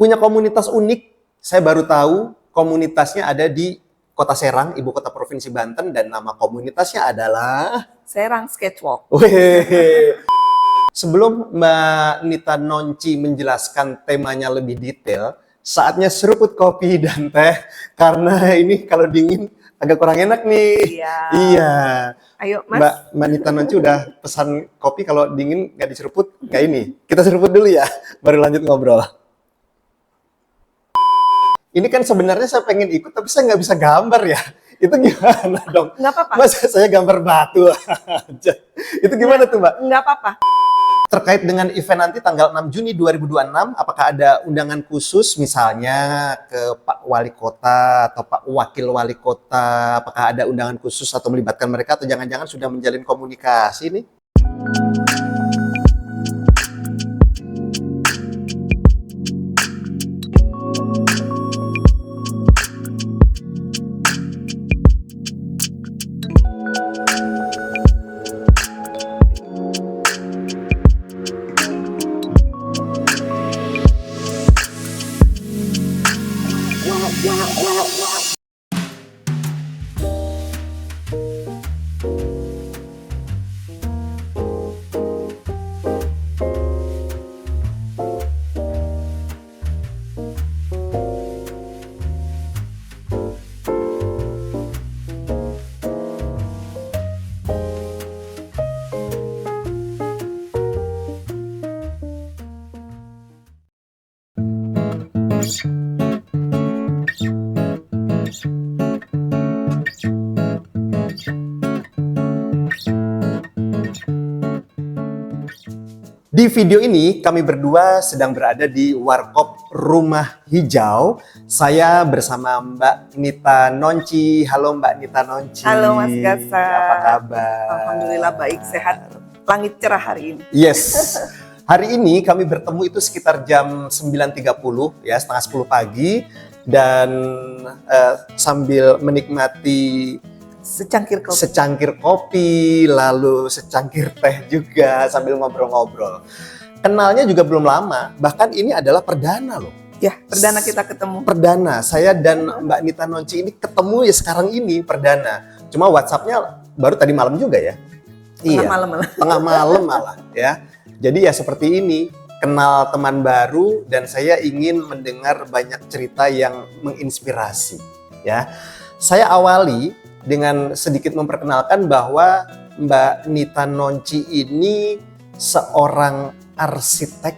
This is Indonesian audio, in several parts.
punya komunitas unik. Saya baru tahu komunitasnya ada di Kota Serang, ibu kota provinsi Banten, dan nama komunitasnya adalah Serang Sketchwalk. Weh. Sebelum Mbak Nita Nonci menjelaskan temanya lebih detail, saatnya seruput kopi dan teh karena ini kalau dingin agak kurang enak nih. Iya. Iya. Ayo Mas. Mbak Nita Nonci udah pesan kopi, kalau dingin nggak diseruput, nggak ini. Kita seruput dulu ya, baru lanjut ngobrol. Ini kan sebenarnya saya pengen ikut, tapi saya nggak bisa gambar ya. Itu gimana dong? Nggak apa-apa. Masa saya gambar batu aja. Itu gimana tuh Mbak? Nggak apa-apa. Terkait dengan event nanti tanggal 6 Juni 2026, apakah ada undangan khusus misalnya ke Pak Wali Kota atau Pak Wakil Wali Kota? Apakah ada undangan khusus atau melibatkan mereka, atau jangan-jangan sudah menjalin komunikasi nih? Di video ini kami berdua sedang berada di Warkop Rumah Hijau. Saya bersama Mbak Nita Nonci. Halo Mbak Nita Nonci. Halo Mas Gasa. Apa kabar? Alhamdulillah baik, sehat. Langit cerah hari ini. Yes. Hari ini kami bertemu itu sekitar jam 9.30 ya, setengah 10 pagi. Dan sambil menikmati secangkir kopi, lalu secangkir teh juga sambil ngobrol-ngobrol. Kenalnya juga belum lama, bahkan ini adalah perdana loh. Ya, perdana kita ketemu. Perdana, saya dan Mbak Nita Nonci ini ketemu ya sekarang ini perdana. Cuma WhatsApp-nya baru tadi malam juga ya. Tengah malam malah. Tengah malam malah ya. Jadi ya seperti ini, kenal teman baru dan saya ingin mendengar banyak cerita yang menginspirasi ya. Saya awali dengan sedikit memperkenalkan bahwa Mbak Nita Nonci ini seorang arsitek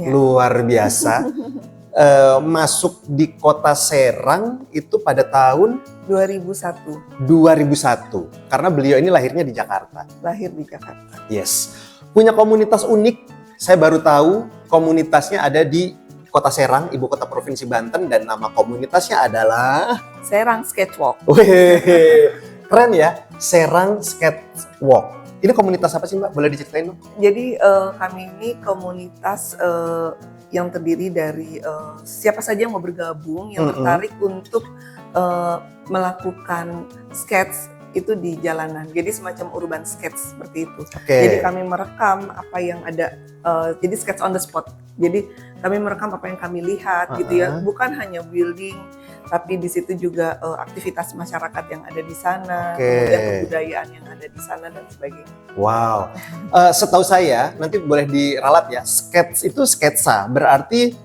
luar biasa. Masuk di Kota Serang itu pada tahun 2001. Karena beliau ini lahirnya di Jakarta. Lahir di Jakarta. Yes. Punya komunitas unik. Saya baru tahu komunitasnya ada di Kota Serang, ibu kota provinsi Banten, dan nama komunitasnya adalah Serang Sketchwalk. Wih, keren ya, Serang Sketchwalk. Ini komunitas apa sih Mbak? Boleh diceritain dong? Jadi kami ini komunitas yang terdiri dari siapa saja yang mau bergabung, yang tertarik untuk melakukan sketch itu di jalanan. Jadi semacam urban sketch seperti itu. Jadi kami merekam apa yang ada, jadi sketch on the spot. Jadi kami merekam apa yang kami lihat gitu ya. Bukan hanya building, tapi di situ juga aktivitas masyarakat yang ada di sana, kemudian kebudayaan yang ada di sana dan sebagainya. Wow. Setahu saya, nanti boleh diralat ya, sketch itu sketsa. Berarti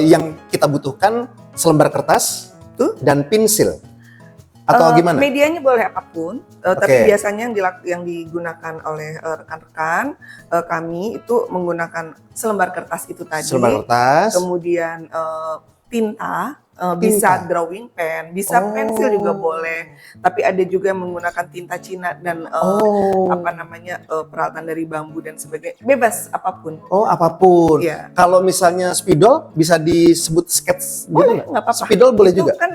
yang kita butuhkan selembar kertas dan pensil. Atau gimana? Medianya boleh apapun, tapi biasanya yang digunakan oleh rekan-rekan kami itu menggunakan selembar kertas itu tadi. Selembar kertas. Kemudian tinta, bisa drawing pen, bisa pensil juga boleh. Tapi ada juga yang menggunakan tinta Cina dan peralatan dari bambu dan sebagainya. Bebas apapun. Oh, apapun. Ya. Kalau misalnya spidol bisa disebut sketch boleh, gitu nggak apa-apa. Spidol boleh itu juga. Kan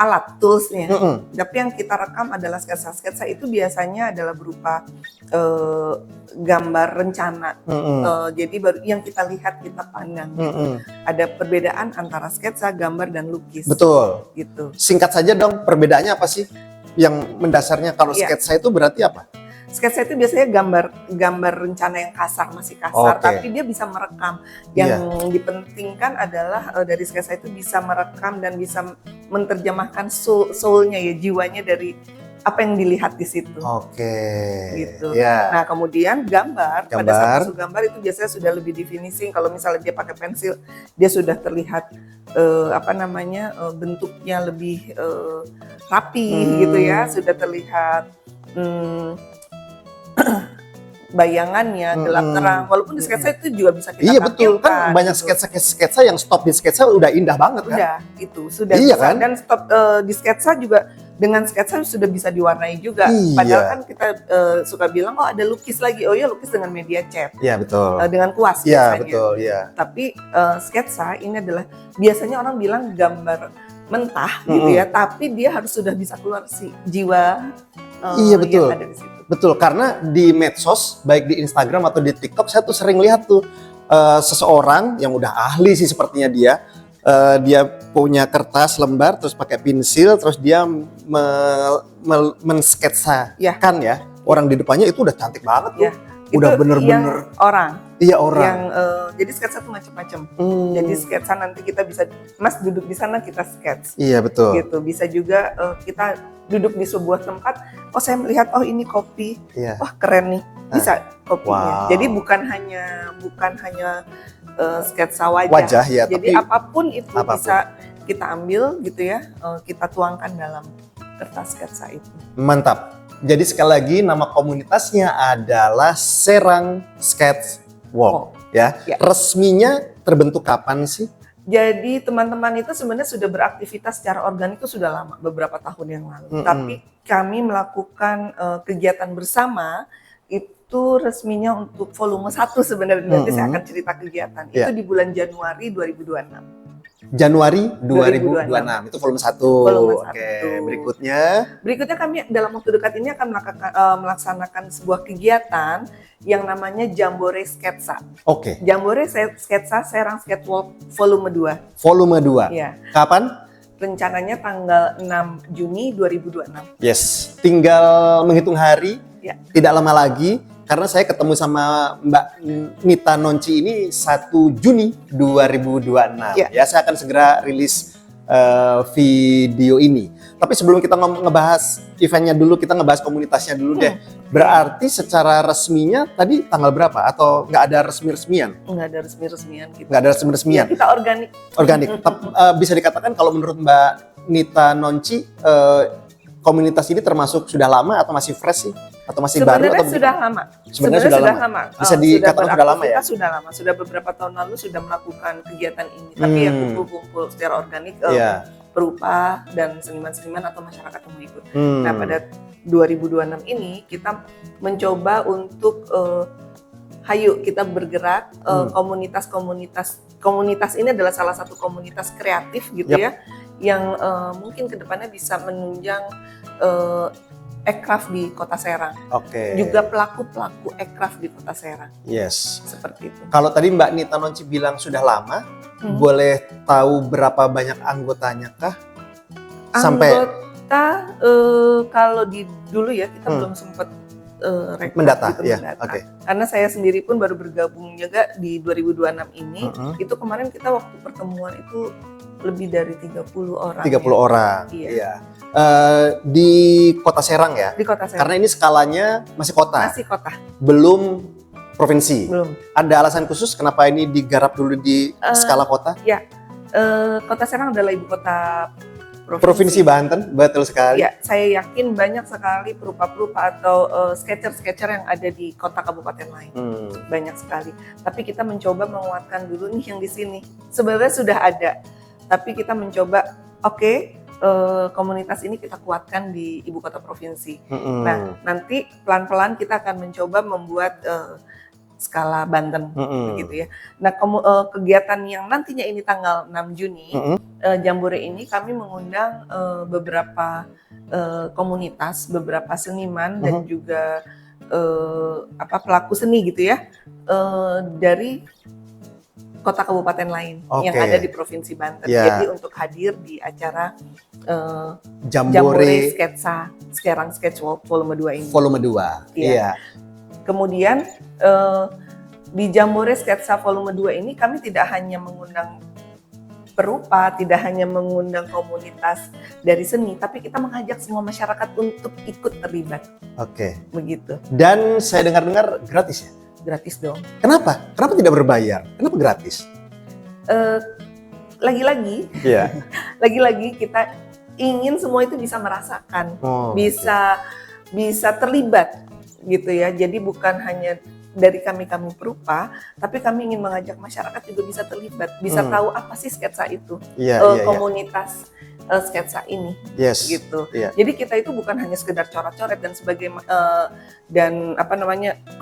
alat toolsnya. Tapi yang kita rekam adalah sketsa. Itu biasanya adalah berupa gambar rencana. Jadi baru yang kita lihat, kita pandang. Ada perbedaan antara sketsa, gambar, dan lukis. Betul. Gitu. Singkat saja dong, perbedaannya apa sih? Yang mendasarnya kalau sketsa itu berarti apa? sketsa itu biasanya gambar rencana yang kasar, masih kasar, Oke. tapi dia bisa merekam. Yang dipentingkan adalah dari sketsa itu bisa merekam dan bisa menerjemahkan soul-nya ya, jiwanya dari apa yang dilihat di situ. Oke. Gitu. Ya. Nah, kemudian gambar, pada saat masuk gambar itu biasanya sudah lebih definisi. Kalau misalnya dia pakai pensil, dia sudah terlihat bentuknya lebih rapi gitu ya, sudah terlihat bayangannya gelap terang. Walaupun di sketsa itu juga bisa kita Iya betul, kan banyak gitu. sketsa yang stop di sketsa udah indah banget kan? Udah, itu sudah Iya bisa. kan? Dan stop di sketsa juga, dengan sketsa sudah bisa diwarnai juga. Iya. Padahal kan kita suka bilang, oh ada lukis lagi. Oh ya, lukis dengan media cat. Iya betul. Dengan kuas Iya biasanya. betul, iya. Tapi sketsa ini adalah, biasanya orang bilang gambar mentah gitu ya, tapi dia harus sudah bisa keluar si jiwa Iya betul. yang ada di situ. Betul, karena di medsos, baik di Instagram atau di TikTok, saya tuh sering lihat tuh seseorang yang udah ahli sih sepertinya dia punya kertas lembar, terus pakai pensil, terus dia mensketsakan ya orang di depannya itu udah cantik banget tuh. Ya, Udah itu bener-bener. yang orang. Iya orang. Yang jadi sketsa tuh macam-macam. Jadi sketsa nanti kita bisa, Mas duduk di sana kita sketch. Iya betul. Gitu. Bisa juga kita duduk di sebuah tempat, oh saya melihat oh ini kopi. Iya. Wah keren nih. Bisa kopinya. Wow. Jadi bukan hanya sketsa wajah. Ya, Jadi tapi apapun itu bisa kita ambil gitu ya, kita tuangkan dalam kertas sketsa itu. Mantap. Jadi sekali lagi nama komunitasnya adalah Serang Sketch Walk ya. Resminya terbentuk kapan sih? Jadi teman-teman itu sebenarnya sudah beraktivitas secara organik itu sudah lama, beberapa tahun yang lalu. Tapi kami melakukan kegiatan bersama itu resminya untuk volume 1 sebenarnya. Nanti saya akan cerita kegiatan. Itu di bulan Januari 2026. Januari 2026 itu volume 1. Oke, berikutnya kami dalam waktu dekat ini akan melaksanakan sebuah kegiatan yang namanya Jambore Sketsa. Oke. Jambore Sketsa Serang Sketch Walk volume 2. Volume 2. Iya. Kapan? Rencananya tanggal 6 Juni 2026. Yes, tinggal menghitung hari. Ya. Tidak lama lagi. Karena saya ketemu sama Mbak Nita Nonci ini 1 Juni 2026. Ya, saya akan segera rilis video ini. Tapi sebelum kita ngebahas eventnya dulu, kita ngebahas komunitasnya dulu deh. Berarti secara resminya tadi tanggal berapa? Atau nggak ada resmi-resmian? Nggak ada resmi-resmian gitu. Nggak ada resmi-resmian? Ya, kita organik. Organik. Bisa dikatakan kalau menurut Mbak Nita Nonci, komunitas ini termasuk sudah lama atau masih fresh sih? Atau masih baru? Sebenarnya sudah lama. Sebenarnya sudah lama. Bisa dikatakan sudah lama ya? Sudah lama. Sudah beberapa tahun lalu sudah melakukan kegiatan ini. Tapi yang kumpul-kumpul secara organik berupa dan seniman-seniman atau masyarakat yang mengikut. Nah pada 2026 ini kita mencoba untuk hayu kita bergerak, komunitas ini adalah salah satu komunitas kreatif gitu ya, yang mungkin kedepannya bisa menunjang aircraft di Kota Serang. Juga pelaku-pelaku aircraft di Kota Serang. Yes. Seperti itu. Kalau tadi Mbak Nita Nonci bilang sudah lama, boleh tahu berapa banyak anggotanya kah? Anggota kalau dulu ya kita belum sempat mendata, gitu, karena saya sendiri pun baru bergabung juga di 2026 ini. Itu kemarin kita waktu pertemuan itu lebih dari 30 orang. 30 orang. Iya. Di Kota Serang ya? Di Kota Serang. Karena ini skalanya masih kota. Masih kota. Belum provinsi. Belum. Ada alasan khusus kenapa ini digarap dulu di skala kota? Ya. Kota Serang adalah ibu kota Provinsi Banten, betul sekali. Ya, saya yakin banyak sekali perupa-perupa atau sketcher-sketcher yang ada di kota kabupaten lain. Banyak sekali. Tapi kita mencoba menguatkan dulu nih yang di sini. Sebenarnya sudah ada, tapi kita mencoba, komunitas ini kita kuatkan di ibu kota provinsi. Nah, nanti pelan-pelan kita akan mencoba membuat skala Banten, gitu ya. Nah, kegiatan yang nantinya ini tanggal 6 Juni, Jambore ini kami mengundang beberapa komunitas, beberapa seniman dan juga pelaku seni gitu ya, dari kota kabupaten lain yang ada di Provinsi Banten. Jadi untuk hadir di acara Jambore Sketsa Sekarang Sketch Volume 2 ini. Volume 2. Iya. Kemudian di Jambore Sketsa Volume 2 ini kami tidak hanya mengundang perupa, tidak hanya mengundang komunitas dari seni, tapi kita mengajak semua masyarakat untuk ikut terlibat. Oke. Begitu. Dan saya dengar-dengar gratis ya? Gratis dong. Kenapa? Kenapa tidak berbayar? Kenapa gratis? Lagi-lagi, Iya. lagi-lagi kita ingin semua itu bisa merasakan, bisa terlibat gitu ya. Jadi bukan hanya dari kami perupa, tapi kami ingin mengajak masyarakat juga bisa terlibat, bisa tahu apa sih sketsa itu, komunitas sketsa ini, gitu. Jadi kita itu bukan hanya sekedar coret-coret dan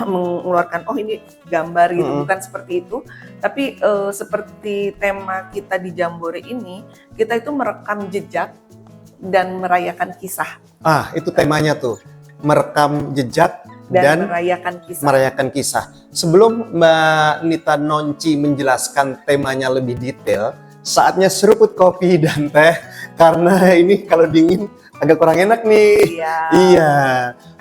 mengeluarkan ini gambar gitu, bukan seperti itu. Tapi seperti tema kita di Jambore ini, kita itu merekam jejak dan merayakan kisah. Itu temanya tuh, merekam jejak dan merayakan kisah. Sebelum Mbak Nita Nonci menjelaskan temanya lebih detail, saatnya seruput kopi dan teh, karena ini kalau dingin agak kurang enak nih. Iya.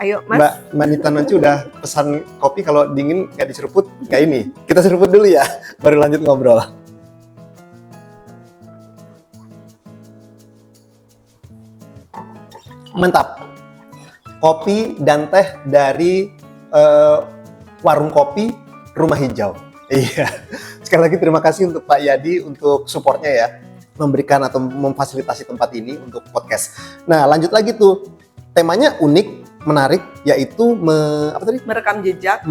Ayo Mas. Mbak Nita Nonci udah pesan kopi, kalau dingin nggak diseruput kayak ini. Kita seruput dulu ya, baru lanjut ngobrol. Mantap. Kopi dan teh dari warung kopi Rumah Hijau. Iya. Sekali lagi terima kasih untuk Pak Yadi untuk supportnya ya, memberikan atau memfasilitasi tempat ini untuk podcast. Nah, lanjut lagi tuh. Temanya unik, menarik, yaitu merekam jejak,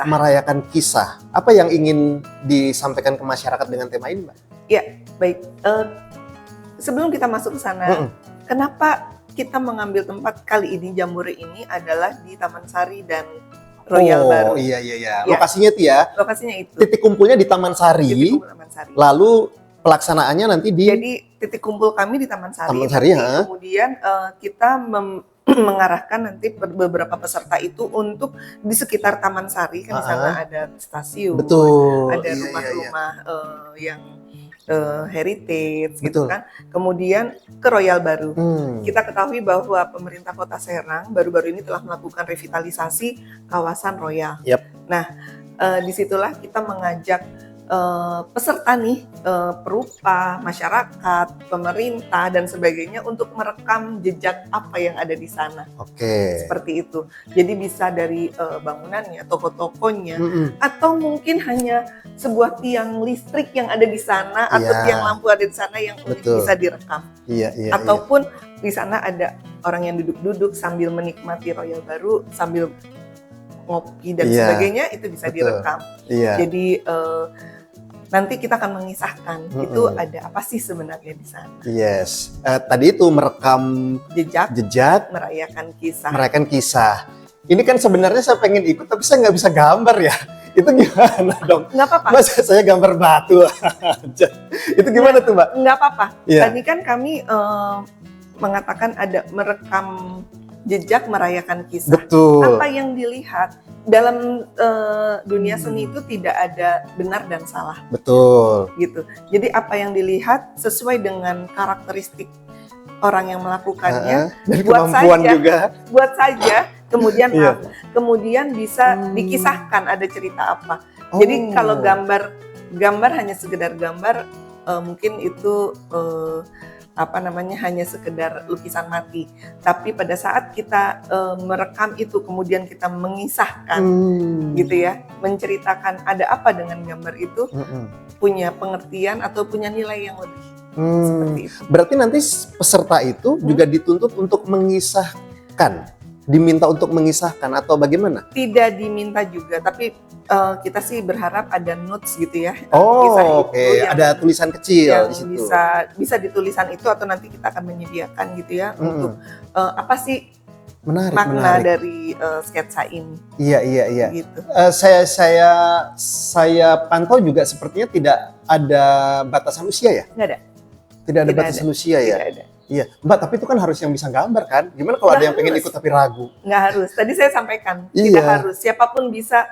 merayakan kisah. Apa yang ingin disampaikan ke masyarakat dengan tema ini, Mbak? Ya, baik. Sebelum kita masuk ke sana, kenapa kita mengambil tempat kali ini, Jambore ini adalah di Taman Sari dan Royal Baru. Oh iya. Lokasinya itu ya. Lokasinya itu. Titik kumpulnya di Taman Sari. Lalu pelaksanaannya nanti Jadi titik kumpul kami di Taman Sari. Ya. Kemudian kita mengarahkan nanti beberapa peserta itu untuk di sekitar Taman Sari, kan di sana ada stasiun, ada rumah-rumah yang heritage gitu kan. Kemudian ke Royal Baru. Kita ketahui bahwa pemerintah Kota Serang baru-baru ini telah melakukan revitalisasi kawasan Royal. Nah, disitulah kita mengajak peserta nih, perupa, masyarakat, pemerintah dan sebagainya untuk merekam jejak apa yang ada di sana. Seperti itu. Jadi bisa dari bangunannya, toko-tokonya, atau mungkin hanya sebuah tiang listrik yang ada di sana atau tiang lampu ada di sana yang bisa direkam. Ataupun di sana ada orang yang duduk-duduk sambil menikmati Royal Baru, sambil ngopi dan sebagainya, itu bisa direkam. Jadi nanti kita akan mengisahkan itu ada apa sih sebenarnya di sana. Tadi itu merekam jejak, merayakan kisah. Ini kan sebenarnya saya pengen ikut, tapi saya nggak bisa gambar ya. Itu gimana dong? Nggak apa-apa. Masa saya gambar batu aja. Itu gimana tuh, Mbak? Nggak apa-apa. Tadi kan kami mengatakan ada merekam jejak, merayakan kisah. Betul. Apa yang dilihat dalam dunia seni itu tidak ada benar dan salah. Betul. Gitu. Jadi apa yang dilihat sesuai dengan karakteristik orang yang melakukannya. Dan kemampuan juga. Buat saja. Kemudian bisa dikisahkan ada cerita apa. Jadi kalau gambar hanya sekedar gambar, mungkin itu hanya sekedar lukisan mati. Tapi pada saat kita merekam itu, kemudian kita mengisahkan, gitu ya, menceritakan ada apa dengan gambar itu, punya pengertian atau punya nilai yang lebih. Seperti itu. Berarti nanti peserta itu juga dituntut untuk mengisahkan, diminta untuk mengisahkan atau bagaimana? Tidak diminta juga, tapi kita sih berharap ada notes gitu ya. Ada tulisan kecil di situ. Bisa ditulisan itu atau nanti kita akan menyediakan gitu ya untuk apa sih makna dari sketsa ini. Iya. Gitu. Saya pantau juga sepertinya tidak ada batasan usia ya? Nggak ada. Tidak ada batasan usia ya? Tidak ada. Iya, Mbak, tapi itu kan harus yang bisa gambar kan? Gimana kalau ada yang pengen ikut tapi ragu? Nggak harus. Tadi saya sampaikan, tidak harus. Siapapun bisa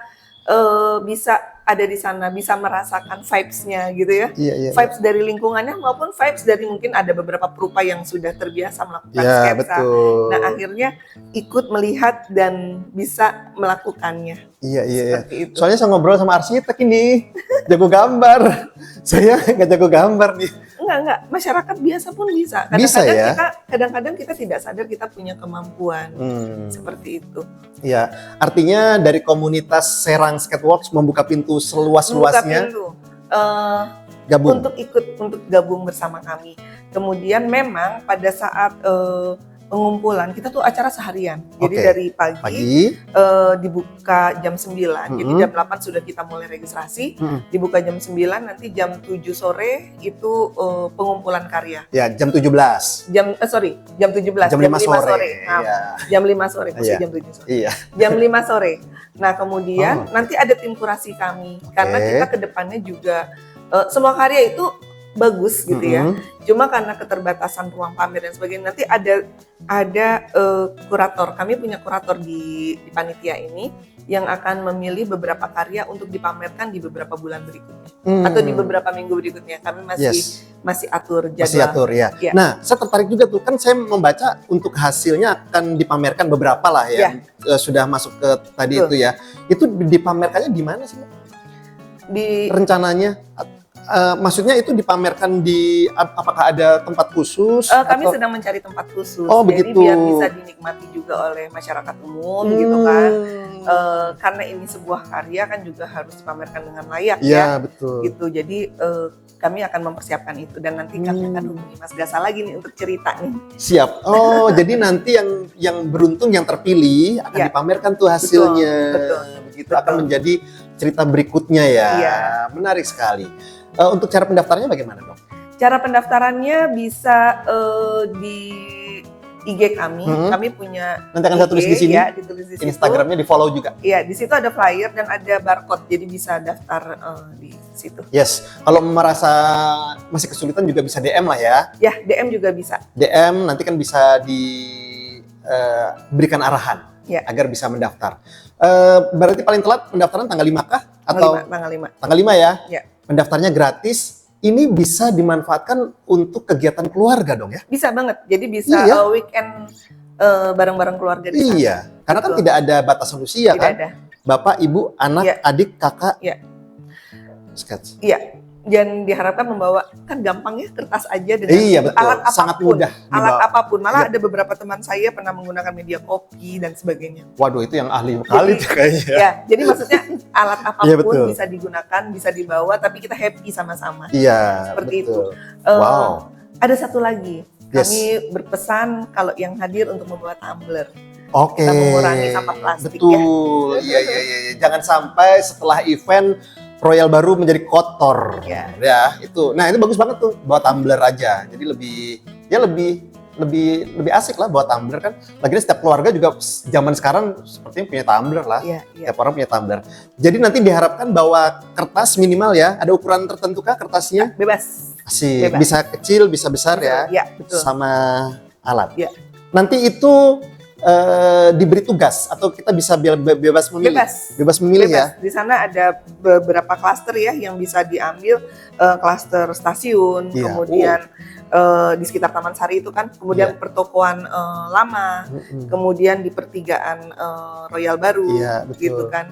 ada di sana bisa merasakan vibes-nya gitu ya. Iya. Vibes dari lingkungannya maupun vibes dari mungkin ada beberapa perupa yang sudah terbiasa melakukan Iya, sketsa. betul. Nah, akhirnya ikut melihat dan bisa melakukannya. Iya. Seperti itu. Soalnya saya ngobrol sama arsitek ini, jago gambar. Saya nggak jago gambar nih. Enggak. Masyarakat biasa pun bisa. Bisa ya? Kadang-kadang kita tidak sadar kita punya kemampuan. Seperti itu. Iya, artinya dari komunitas Serang Skateworks membuka pintu seluas-luasnya. Gabung. Untuk gabung bersama kami. Kemudian memang pada saat pengumpulan kita tuh acara seharian. Jadi dari pagi. Dibuka jam 9. Jadi jam 8 sudah kita mulai registrasi. Dibuka jam 9, nanti jam 7 sore itu pengumpulan karya. Ya, jam 17. Jam 17. Jam 5 sore. Nah, Iya. Jam 5 sore, masih jam 7 sore. Iya. Jam 5 sore. Nah, kemudian nanti ada tim kurasi kami. Karena kita ke depannya juga semua karya itu bagus gitu ya. Cuma karena keterbatasan ruang pamer dan sebagainya, nanti ada kurator. Kami punya kurator di panitia ini yang akan memilih beberapa karya untuk dipamerkan di beberapa bulan berikutnya atau di beberapa minggu berikutnya. Kami masih atur jadwal. Masih atur ya. Nah, saya tertarik juga tuh, kan saya membaca untuk hasilnya akan dipamerkan beberapa lah ya. Sudah masuk ke tadi itu ya. Itu dipamerkannya di mana sih? Rencananya? Maksudnya itu dipamerkan di apakah ada tempat khusus? Kami sedang mencari tempat khusus, jadi begitu. Biar bisa dinikmati juga oleh masyarakat umum gitu kan. Karena ini sebuah karya kan juga harus dipamerkan dengan layak ya. Betul. Gitu. Jadi kami akan mempersiapkan itu dan nanti kami akan hubungi Mas Gasa lagi nih untuk cerita nih. Siap. Jadi nanti yang beruntung yang terpilih akan dipamerkan tuh hasilnya. Betul. Begitu akan menjadi cerita berikutnya ya. Menarik sekali. Untuk cara pendaftarannya bagaimana, dong? Cara pendaftarannya bisa di IG kami. Kami punya nanti akan saya tulis di sini. Ya, ditulis di situ. Instagramnya di follow juga. Iya, di situ ada flyer dan ada barcode, jadi bisa daftar di situ. Yes, kalau merasa masih kesulitan juga bisa DM lah ya. Ya, DM juga bisa. DM nanti kan bisa diberikan arahan agar bisa mendaftar. Berarti paling telat pendaftaran tanggal 5 kah? Atau tanggal 5. Tanggal 5 ya? Ya. Pendaftarnya gratis. Ini bisa dimanfaatkan untuk kegiatan keluarga dong ya? Bisa banget. Jadi bisa weekend bareng-bareng keluarga di sana. Iya, karena kan tidak ada batasan usia kan? Tidak ada. Bapak, ibu, anak, adik, kakak. Sketch. Iya. Dan diharapkan membawa, kan gampang ya, kertas aja dengan betul. alat apapun. Sangat mudah dibawa. Alat apapun. Malah ada beberapa teman saya pernah menggunakan media kopi dan sebagainya. Waduh, itu yang ahli kali tuh kayaknya. Ya, jadi maksudnya alat apapun betul. bisa digunakan, bisa dibawa, tapi kita happy sama-sama. Iya, seperti betul. itu. Wow. Ada satu lagi. Kami berpesan kalau yang hadir untuk membawa tumbler. Oke. Kita mengurangi sampah plastik betul. ya. Iya. Jangan sampai setelah event Royal baru menjadi kotor. Ya, itu. Nah, itu bagus banget tuh bawa tumbler aja. Jadi lebih asik lah bawa tumbler kan. Lagian setiap keluarga juga zaman sekarang sepertinya punya tumbler lah. Setiap orang punya tumbler. Jadi nanti diharapkan bawa kertas minimal ya. Ada ukuran tertentu kah kertasnya? Bebas. Asik. Bisa kecil, bisa besar ya. Iya, betul. Sama alat. Iya. Nanti itu diberi tugas atau kita bisa bebas memilih? Bebas memilih ya? Di sana ada beberapa klaster ya yang bisa diambil, klaster stasiun, kemudian di sekitar Taman Sari itu kan, kemudian pertokoan lama, kemudian di pertigaan Royal baru, gitu kan.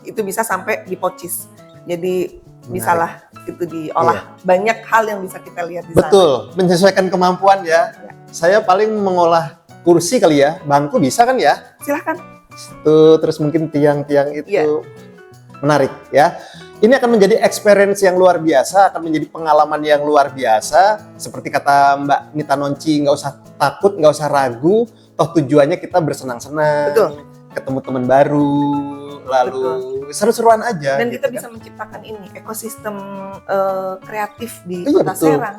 Itu bisa sampai di Pocis. Jadi bisalah itu diolah. Banyak hal yang bisa kita lihat di sana. Betul, menyesuaikan kemampuan ya. Saya paling mengolah kursi kali ya, bangku bisa kan ya? Silahkan. Tuh, terus mungkin tiang-tiang itu menarik ya. Ini akan menjadi experience yang luar biasa, akan menjadi pengalaman yang luar biasa. Seperti kata Mbak Nita Nonci, nggak usah takut, nggak usah ragu. Toh tujuannya kita bersenang-senang, ketemu teman baru, lalu seru-seruan aja. Dan gitu kita kan? bisa menciptakan ini ekosistem kreatif di betul. Kota Serang.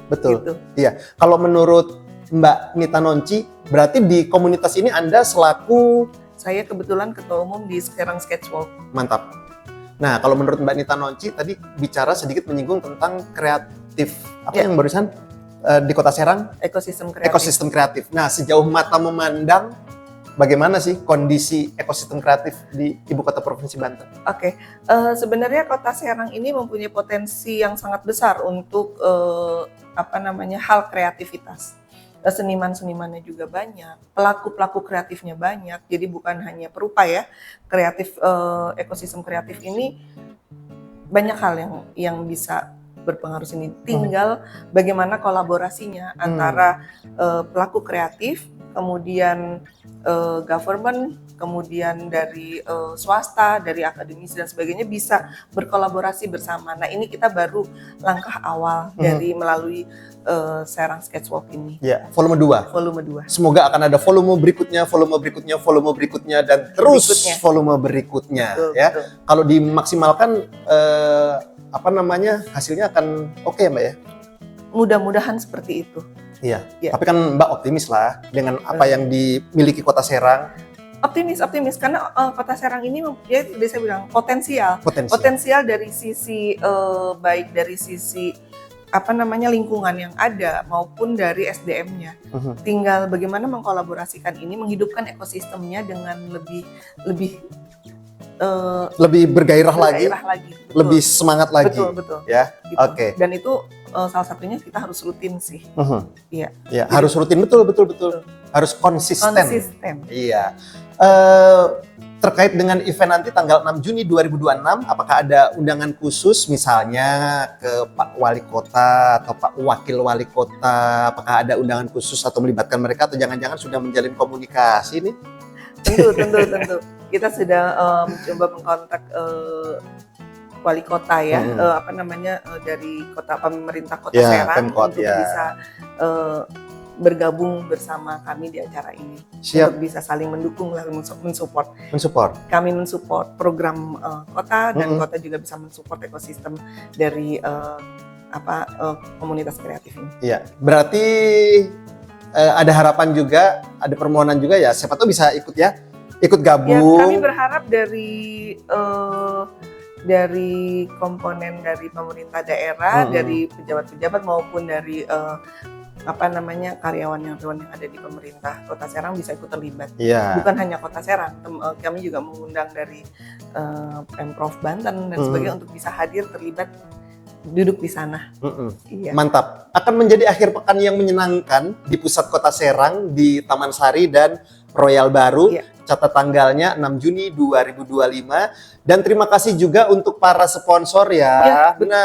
Betul. Gitu. Iya. Kalau menurut Mbak Nita Nonci, berarti di komunitas ini Anda selaku... Saya kebetulan ketua umum di Serang Sketchwalk. Mantap. Nah, kalau menurut Mbak Nita Nonci, tadi bicara sedikit menyinggung tentang kreatif. Apa yang barusan di Kota Serang? Ekosistem kreatif. Ekosistem kreatif. Nah, sejauh mata memandang, bagaimana sih kondisi ekosistem kreatif di Ibu Kota Provinsi Banten? Oke, sebenarnya Kota Serang ini mempunyai potensi yang sangat besar untuk hal kreativitas. Seniman-senimannya juga banyak, pelaku-pelaku kreatifnya banyak. Jadi bukan hanya perupa ya, ekosistem kreatif ini banyak hal yang bisa berpengaruh sini. Tinggal bagaimana kolaborasinya antara pelaku kreatif, kemudian government, kemudian dari swasta, dari akademis dan sebagainya bisa berkolaborasi bersama. Nah, ini kita baru langkah awal dari melalui Serang Sketchwalk ini. Ya, volume 2. Volume 2. Semoga akan ada volume berikutnya, dan terus volume berikutnya. Betul, ya. betul. Kalau dimaksimalkan hasilnya akan oke Mbak ya? Mudah-mudahan seperti itu. Iya. Ya. Tapi kan Mbak optimis lah dengan apa yang dimiliki Kota Serang. Optimis karena Kota Serang ini ya tadi saya bilang potensial dari sisi baik dari sisi lingkungan yang ada maupun dari SDM-nya. Tinggal bagaimana mengkolaborasikan ini, menghidupkan ekosistemnya dengan lebih bergairah lagi. Betul. Lebih semangat lagi. Betul. Ya. Gitu. Oke. Dan itu salah satunya kita harus rutin sih. Iya. Ya, harus rutin, betul. Harus konsisten. Iya. Terkait dengan event nanti tanggal 6 Juni 2026, apakah ada undangan khusus misalnya ke Pak Wali Kota atau Pak Wakil Wali Kota? Apakah ada undangan khusus atau melibatkan mereka atau jangan-jangan sudah menjalin komunikasi nih? Tentu. Kita sudah mencoba mengkontak wali kota ya, dari pemerintah Kota Serang Pemkot, untuk bisa bergabung bersama kami di acara ini. Siap. Untuk bisa saling mendukung lah, mensupport. Kami mensupport program kota dan kota juga bisa mensupport ekosistem dari komunitas kreatif ini. Iya, berarti ada harapan juga, ada permohonan juga ya, siapa tahu bisa ikut gabung. Ya, kami berharap dari komponen dari pemerintah daerah, dari pejabat-pejabat maupun dari karyawan yang ada di pemerintah Kota Serang bisa ikut terlibat. Yeah. Bukan hanya Kota Serang, kami juga mengundang dari Pemprov Banten dan sebagainya untuk bisa hadir terlibat duduk di sana. Iya. Mantap. Akan menjadi akhir pekan yang menyenangkan di pusat Kota Serang, di Taman Sari dan Royal Baru. Iya. Catat tanggalnya 6 Juni 2025. Dan terima kasih juga untuk para sponsor ya. Ya, betul.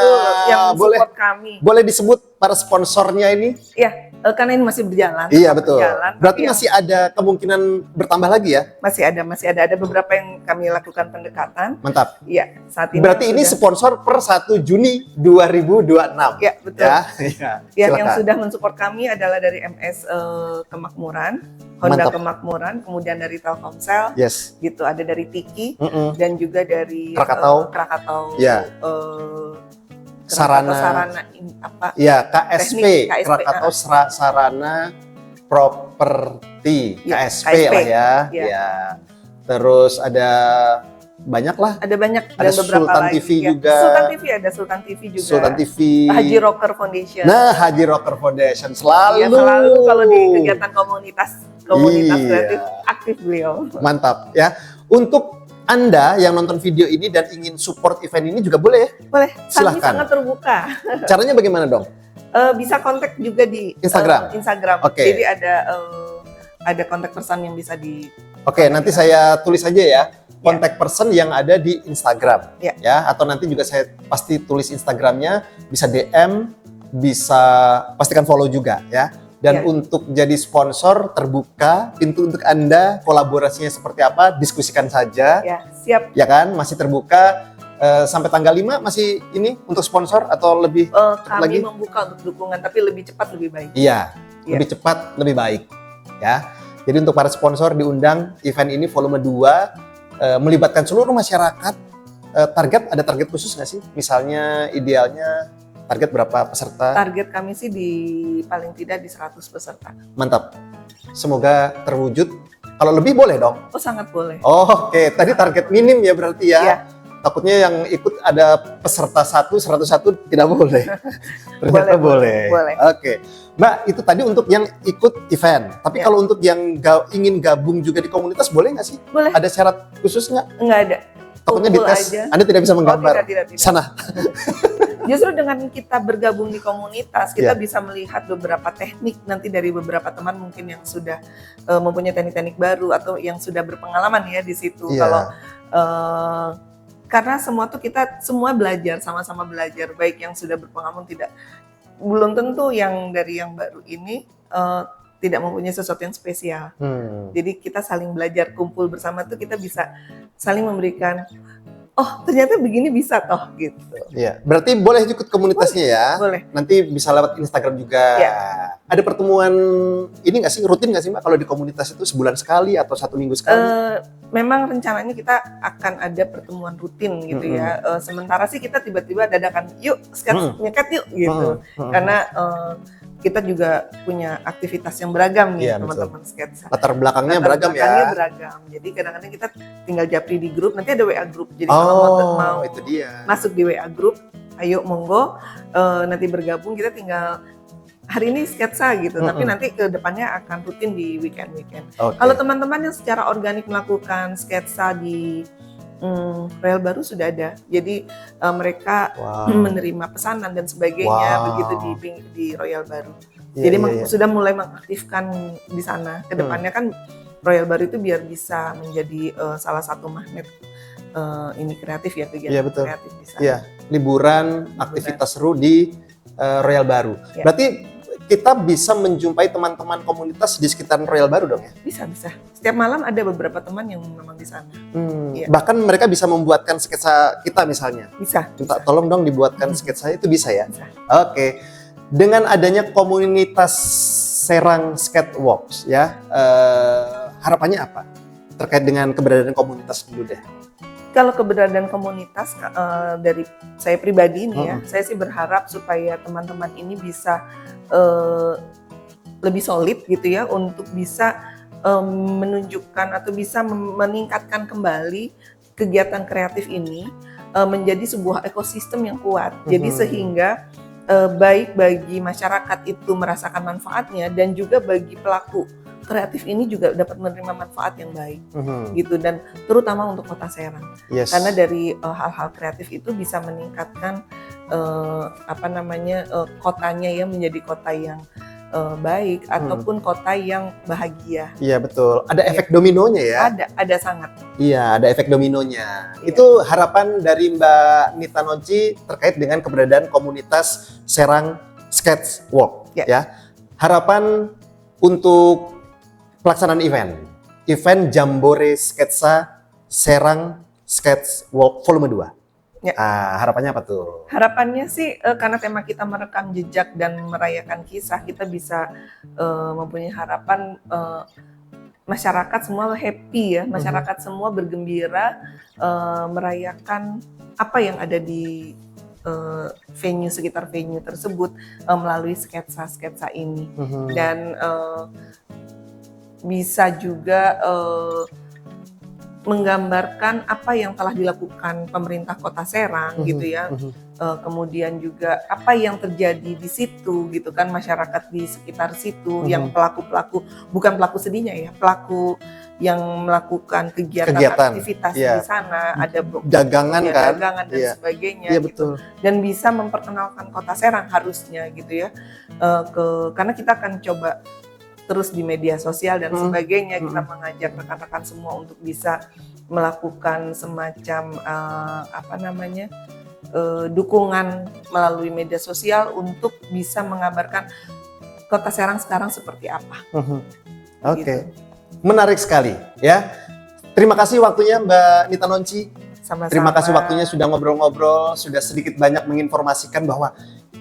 Yang support kami. Boleh disebut para sponsornya ini? Ya, karena ini masih berjalan. Iya, betul. Berarti tapi masih ada kemungkinan bertambah lagi ya? Masih ada beberapa yang kami lakukan pendekatan. Mantap. Iya, saat ini. Berarti ini sponsor per 1 Juni 2026. Ya, betul. Ya, yang sudah mensupport kami adalah dari MS Kemakmuran, Honda Kemakmuran, kemudian dari Telkomsel, gitu, ada dari Tiki, dan juga dari Krakatau, ya. Sarana ya, KSP, Krakatau Sarana Properti, KSP lah ya. Ya. Terus ada banyak lah. Ada banyak. Ada dan beberapa Sultan lagi. TV juga. Sultan TV juga. Sultan TV. Haji Rocker Foundation. Nah, Haji Rocker Foundation selalu. Ya, selalu kalau di kegiatan komunitas kreatif aktif beliau. Mantap ya. Untuk Anda yang nonton video ini dan ingin support event ini juga boleh ya? Boleh. Silahkan. Kami sangat terbuka. Caranya bagaimana dong? Bisa kontak juga di Instagram. Oke. Jadi ada kontak person yang bisa di. Oke, nanti saya tulis aja ya. Kontak person yang ada di Instagram, ya. Atau nanti juga saya pasti tulis Instagramnya, bisa DM, bisa pastikan follow juga ya. Dan untuk jadi sponsor terbuka, pintu untuk Anda, kolaborasinya seperti apa, diskusikan saja. Ya, siap. Ya kan, masih terbuka. Sampai tanggal 5 masih ini untuk sponsor atau lebih kami lagi? Membuka untuk dukungan, tapi lebih cepat lebih baik. Iya, lebih cepat lebih baik. Ya. Jadi untuk para sponsor diundang event ini volume 2, melibatkan seluruh masyarakat. Ada target khusus nggak sih? Misalnya idealnya target berapa peserta? Target kami sih paling tidak di 100 peserta. Mantap. Semoga terwujud. Kalau lebih boleh dong? Oh, sangat boleh. Oh, oke. Tadi target minim ya berarti ya? Iya. Takutnya yang ikut ada peserta 101 tidak boleh. Ternyata boleh. Oke. Mbak, itu tadi untuk yang ikut event. Tapi kalau untuk yang ingin gabung juga di komunitas boleh nggak sih? Boleh. Ada syarat khusus nggak? Nggak ada. Takutnya dites, aja. Anda tidak bisa menggambar. Tidak. Sana. Justru dengan kita bergabung di komunitas, kita bisa melihat beberapa teknik nanti dari beberapa teman mungkin yang sudah mempunyai teknik-teknik baru atau yang sudah berpengalaman ya di situ. Kalau karena kita semua belajar, sama-sama belajar, baik yang sudah berpengalaman belum tentu yang dari yang baru ini tidak mempunyai sesuatu yang spesial. Jadi kita saling belajar, kumpul bersama tuh kita bisa saling memberikan, oh ternyata begini bisa toh gitu. Iya, berarti boleh ikut komunitasnya ya? Boleh. Nanti bisa lewat Instagram juga. Ya. Ada pertemuan ini nggak sih, rutin nggak sih Mbak kalau di komunitas itu sebulan sekali atau 1 minggu sekali? Memang rencananya kita akan ada pertemuan rutin gitu ya. Sementara sih kita tiba-tiba dadakan, yuk sketch nyeket yuk gitu. Karena kita juga punya aktivitas yang beragam nih teman-teman sketsa. Latar belakangnya beragam ya. Beragam. Jadi kadang-kadang kita tinggal japri di grup, nanti ada WA grup. Jadi kalau mau itu dia. Masuk di WA grup, ayo monggo nanti bergabung, kita tinggal hari ini sketsa gitu, tapi nanti ke depannya akan rutin di weekend-weekend. Kalau teman-teman yang secara organik melakukan sketsa di Royal Baru sudah ada, jadi mereka menerima pesanan dan sebagainya begitu di Royal Baru. Jadi sudah mulai mengaktifkan di sana. Kedepannya kan Royal Baru itu biar bisa menjadi salah satu magnet ini kreatif ya, kegiatan kreatif di sana. Iya, liburan, aktivitas seru di Royal Baru. Berarti kita bisa menjumpai teman-teman komunitas di sekitaran Royal Baru dong ya? Bisa. Setiap malam ada beberapa teman yang memang di sana. Bahkan mereka bisa membuatkan sketsa kita misalnya? Bisa. Minta tolong dong dibuatkan sketsa itu bisa ya? Bisa. Oke. Dengan adanya komunitas Serang Skatewalks ya, harapannya apa? Terkait dengan keberadaan komunitas dulu deh. Kalau keberadaan komunitas dari saya pribadi nih ya, saya sih berharap supaya teman-teman ini bisa lebih solid gitu ya, untuk bisa menunjukkan atau bisa meningkatkan kembali kegiatan kreatif ini menjadi sebuah ekosistem yang kuat. Jadi sehingga baik bagi masyarakat itu merasakan manfaatnya, dan juga bagi pelaku kreatif ini juga dapat menerima manfaat yang baik gitu, dan terutama untuk Kota Serang. Karena dari hal-hal kreatif itu bisa meningkatkan kotanya ya menjadi kota yang baik ataupun kota yang bahagia. Iya betul. Ada efek dominonya ya? Ada sangat. Iya, ada efek dominonya. Itu harapan dari Mbak Nita Nonci terkait dengan keberadaan komunitas Serang Skatewalk ya. Harapan untuk pelaksanaan event Jambore Sketsa Serang Skatewalk Volume 2. Harapannya apa tuh? Harapannya sih karena tema kita merekam jejak dan merayakan kisah, kita bisa mempunyai harapan masyarakat semua happy ya, masyarakat semua bergembira merayakan apa yang ada di sekitar venue tersebut melalui sketsa-sketsa ini. Dan bisa juga menggambarkan apa yang telah dilakukan pemerintah Kota Serang gitu ya. Kemudian juga apa yang terjadi di situ gitu kan, masyarakat di sekitar situ yang pelaku-pelaku, bukan pelaku sedihnya ya, pelaku yang melakukan kegiatan aktivitas di sana, ada dagangan dan sebagainya gitu. Dan bisa memperkenalkan Kota Serang harusnya gitu ya. Karena kita akan coba terus di media sosial dan sebagainya, kita mengajak rekan-rekan semua untuk bisa melakukan semacam dukungan melalui media sosial untuk bisa mengabarkan Kota Serang sekarang seperti apa. Oke. Menarik sekali ya. Terima kasih waktunya Mbak Nita Nonci. Sama-sama. Terima kasih waktunya sudah ngobrol-ngobrol, sudah sedikit banyak menginformasikan bahwa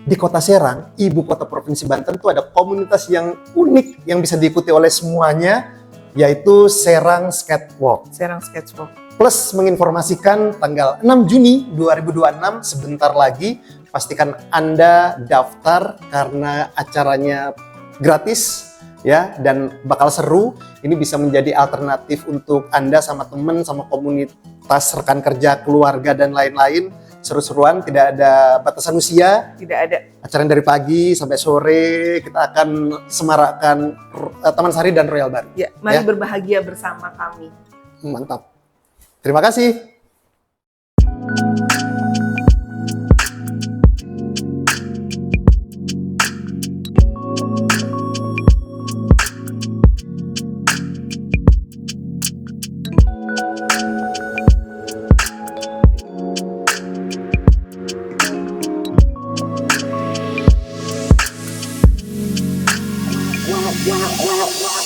di Kota Serang, ibu kota Provinsi Banten, itu ada komunitas yang unik yang bisa diikuti oleh semuanya, yaitu Serang Skatewalk. Serang Skatewalk. Plus menginformasikan tanggal 6 Juni 2026, sebentar lagi, pastikan Anda daftar karena acaranya gratis ya, dan bakal seru. Ini bisa menjadi alternatif untuk Anda sama teman, sama komunitas, rekan kerja, keluarga, dan lain-lain. Seru-seruan, tidak ada batasan usia. Tidak ada. Acara dari pagi sampai sore, kita akan semarakkan Taman Sari dan Royal Bali. Ya, mari berbahagia bersama kami. Mantap. Terima kasih. Wow, wow, wow, wow.